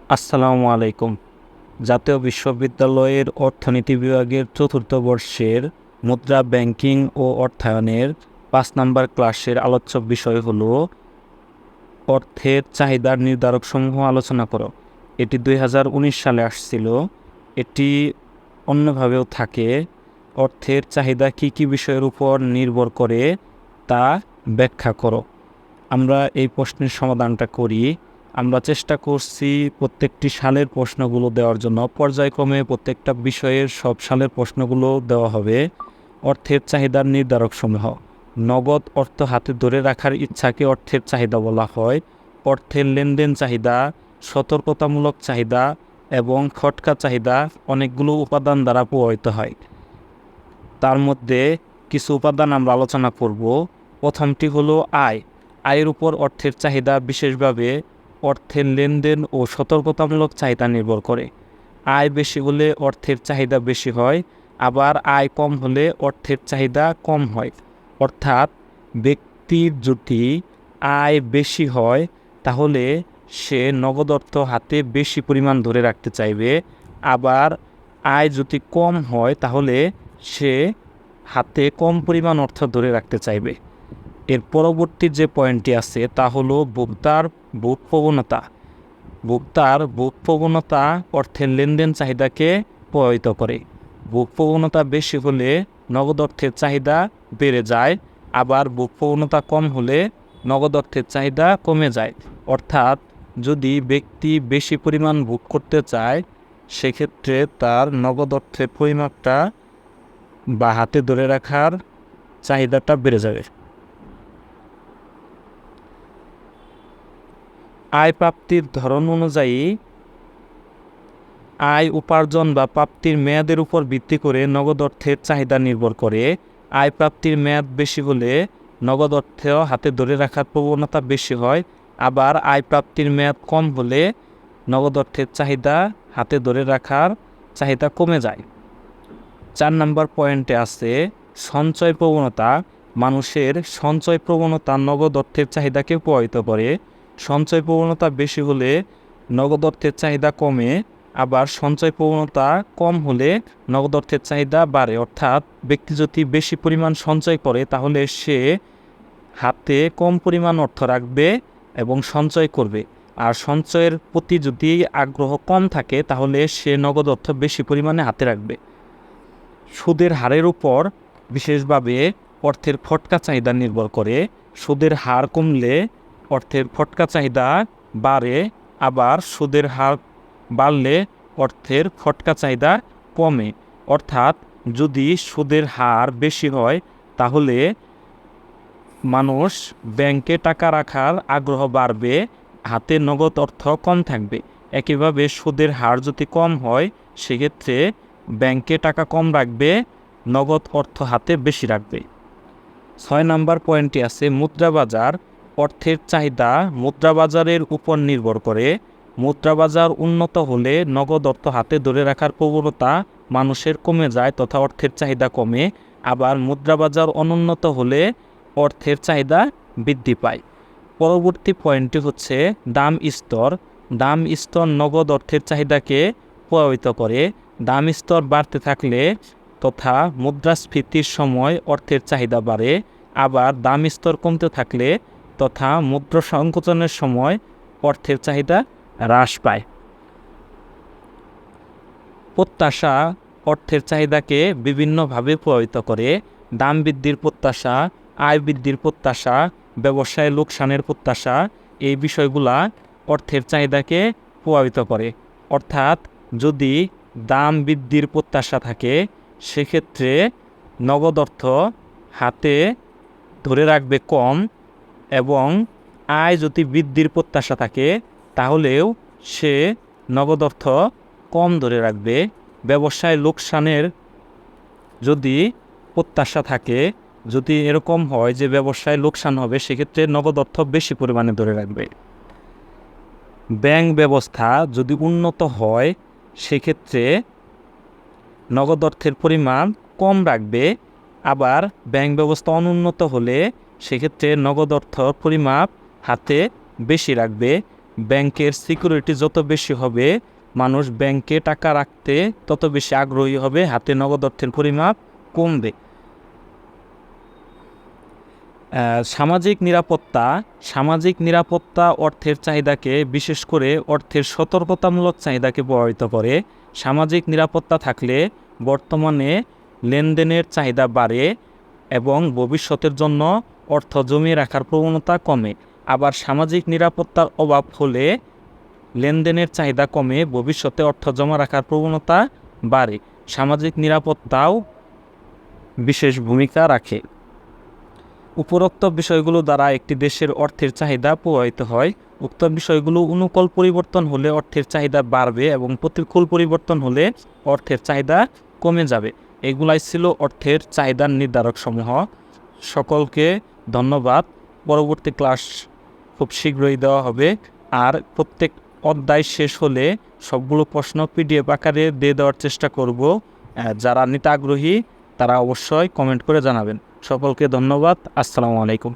আসসালামু আলাইকুম। জাতীয় বিশ্ববিদ্যালয়ের অর্থনীতি বিভাগের চতুর্থ বর্ষের মুদ্রা ব্যাংকিং ও অর্থায়নের ৫ নম্বর ক্লাসের আলোচ্য বিষয় হল অর্থের চাহিদার নির্ধারকসমূহ আলোচনা করো। এটি ২০১৯ সালে আসছিল। এটি অন্যভাবেও থাকে। অর্থের চাহিদা কী কী বিষয়ের উপর নির্ভর করে তা ব্যাখ্যা করো। আমরা এই প্রশ্নের সমাধানটা করি। আমরা চেষ্টা করছি প্রত্যেকটি সালের প্রশ্নগুলো দেওয়ার জন্য। পর্যায়ক্রমে প্রত্যেকটা বিষয়ের সব সালের প্রশ্নগুলো দেওয়া হবে। অর্থের চাহিদার নির্ধারকসমূহ। নগদ অর্থ হাতে ধরে রাখার ইচ্ছাকে অর্থের চাহিদা বলা হয়। অর্থের লেনদেন চাহিদা, সতর্কতামূলক চাহিদা এবং খটকা চাহিদা অনেকগুলো উপাদান দ্বারা প্রভাবিত হয়। তার মধ্যে কিছু উপাদান আমরা আলোচনা করব। প্রথমটি হলো আয়। আয়ের উপর অর্থের চাহিদা বিশেষভাবে অর্থের লেনদেন ও সতর্কতামূলক চাহিদা নির্ভর করে। আয় বেশি হলে অর্থের চাহিদা বেশি হয়, আবার আয় কম হলে অর্থের চাহিদা কম হয়। অর্থাৎ ব্যক্তির যদি আয় বেশি হয় তাহলে সে নগদ অর্থ হাতে বেশি পরিমাণ ধরে রাখতে চাইবে, আবার আয় যদি কম হয় তাহলে সে হাতে কম পরিমাণ অর্থ ধরে রাখতে চাইবে। এর পরবর্তী যে পয়েন্টটি আছে তা হলো ভোক্তার ভোগ প্রবণতা। ভোক্তার ভোগ প্রবণতা অর্থের লেনদেন চাহিদাকে প্রভাবিত করে। ভোগ প্রবণতা বেশি হলে নগদ অর্থের চাহিদা বেড়ে যায়, আবার ভোগ প্রবণতা কম হলে নগদ অর্থের চাহিদা কমে যায়। অর্থাৎ যদি ব্যক্তি বেশি পরিমাণ ভোগ করতে চায় সেক্ষেত্রে তার নগদ অর্থের পরিমাপটা বা হাতে ধরে রাখার চাহিদাটা বেড়ে যাবে। আয় প্রাপ্তির ধরন অনুযায়ী আয় উপার্জন বা প্রাপ্তির মেয়াদের উপর ভিত্তি করে নগদ অর্থের চাহিদা নির্ভর করে। আয় প্রাপ্তির মেয়াদ বেশি হলে নগদ অর্থ হাতে ধরে রাখার প্রবণতা বেশি হয়, আবার আয় প্রাপ্তির মেয়াদ কম হলে নগদ অর্থের চাহিদা হাতে ধরে রাখার চাহিদা কমে যায়। ৪ নম্বর পয়েন্টে আছে সঞ্চয় প্রবণতা। মানুষের সঞ্চয় প্রবণতা নগদ অর্থের চাহিদাকে প্রভাবিত করে। সঞ্চয় প্রবণতা বেশি হলে নগদ অর্থের চাহিদা কমে, আবার সঞ্চয় প্রবণতা কম হলে নগদ অর্থের চাহিদা বাড়ে। অর্থাৎ ব্যক্তি যদি বেশি পরিমাণ সঞ্চয় করে তাহলে সে হাতে কম পরিমাণ অর্থ রাখবে এবং সঞ্চয় করবে। আর সঞ্চয়ের প্রতি যদি আগ্রহ কম থাকে তাহলে সে নগদ অর্থ বেশি পরিমাণে হাতে রাখবে। সুদের হারের উপর বিশেষভাবে অর্থের ফটকা চাহিদা নির্ভর করে। সুদের হার কমলে অর্থের ফটকা চাহিদা বাড়ে, আবার সুদের হার বাড়লে অর্থের ফটকা চাহিদা কমে। অর্থাৎ যদি সুদের হার বেশি হয় তাহলে মানুষ ব্যাংকে টাকা রাখার আগ্রহ বাড়বে, হাতে নগদ অর্থ কম থাকবে। একইভাবে সুদের হার যদি কম হয় সেক্ষেত্রে ব্যাংকে টাকা কম রাখবে, নগদ অর্থ হাতে বেশি রাখবে। ৬ নম্বর পয়েন্টটি আছে মুদ্রাবাজার। অর্থের চাহিদা মুদ্রাবাজারের উপর নির্ভর করে। মুদ্রাবাজার উন্নত হলে নগদ অর্থ হাতে ধরে রাখার প্রবণতা মানুষের কমে যায় তথা অর্থের চাহিদা কমে, আবার মুদ্রাবাজার অনুন্নত হলে অর্থের চাহিদা বৃদ্ধি পায়। পরবর্তী পয়েন্টটি হচ্ছে দাম স্তর। দাম স্তর নগদ অর্থের চাহিদাকে প্রভাবিত করে। দাম স্তর বাড়তে থাকলে তথা মুদ্রাস্ফীতির সময় অর্থের চাহিদা বাড়ে, আবার দাম স্তর কমতে থাকলে তথা মুদ্রা সংকোচনের সময় অর্থের চাহিদা হ্রাস পায়। প্রত্যাশা অর্থের চাহিদাকে বিভিন্নভাবে প্রভাবিত করে। দাম বৃদ্ধির প্রত্যাশা, আয় বৃদ্ধির প্রত্যাশা, ব্যবসায় লোকসানের প্রত্যাশা, এই বিষয়গুলা অর্থের চাহিদাকে প্রভাবিত করে। অর্থাৎ যদি দাম বৃদ্ধির প্রত্যাশা থাকে সেক্ষেত্রে নগদ অর্থ হাতে ধরে রাখবে কম, এবং আয় যদি বৃদ্ধির প্রত্যাশা থাকে তাহলেও সে নগদ অর্থ কম ধরে রাখবে। ব্যবসায় লোকসানের যদি প্রত্যাশা থাকে, যদি এরকম হয় যে ব্যবসায় লোকসান হবে সেক্ষেত্রে নগদ অর্থ বেশি পরিমাণে ধরে রাখবে। ব্যাংক ব্যবস্থা যদি উন্নত হয় সেক্ষেত্রে নগদ অর্থের পরিমাণ কম রাখবে, আবার ব্যাংক ব্যবস্থা অনুন্নত হলে সেক্ষেত্রে নগদ অর্থ পরিমাপ হাতে বেশি রাখবে। ব্যাংকের সিকিউরিটি যত বেশি হবে, মানুষ ব্যাংকে টাকা রাখতে তত বেশি আগ্রহী হবে, হাতে নগদ অর্থের পরিমাণ কমবে। সামাজিক নিরাপত্তা অর্থের চাহিদাকে, বিশেষ করে অর্থের সতর্কতামূলক চাহিদাকে প্রভাবিত করে। সামাজিক নিরাপত্তা থাকলে বর্তমানে লেনদেনের চাহিদা বাড়ে এবং ভবিষ্যতের জন্য অর্থ জমিয়ে রাখার প্রবণতা কমে। আবার সামাজিক নিরাপত্তার অভাব হলে লেনদেনের চাহিদা কমে, ভবিষ্যতে অর্থ জমা রাখার প্রবণতা বাড়ে। সামাজিক নিরাপত্তাও বিশেষ ভূমিকা রাখে। উপরোক্ত বিষয়গুলো দ্বারা একটি দেশের অর্থের চাহিদা প্রভাবিত হয়। উক্ত বিষয়গুলো অনুকূল পরিবর্তন হলে অর্থের চাহিদা বাড়বে এবং প্রতিকূল পরিবর্তন হলে অর্থের চাহিদা কমে যাবে। এগুলাই ছিল অর্থের চাহিদার নির্ধারক সমূহ। সকলকে ধন্যবাদ। পরবর্তী ক্লাস খুব শীঘ্রই দেওয়া হবে। আর প্রত্যেক অধ্যায় শেষ হলে সবগুলো প্রশ্ন PDF আকারে দিয়ে দেওয়ার চেষ্টা করব। যারা নিতে আগ্রহী তারা অবশ্যই কমেন্ট করে জানাবেন। সকলকে ধন্যবাদ। আসসালামু আলাইকুম।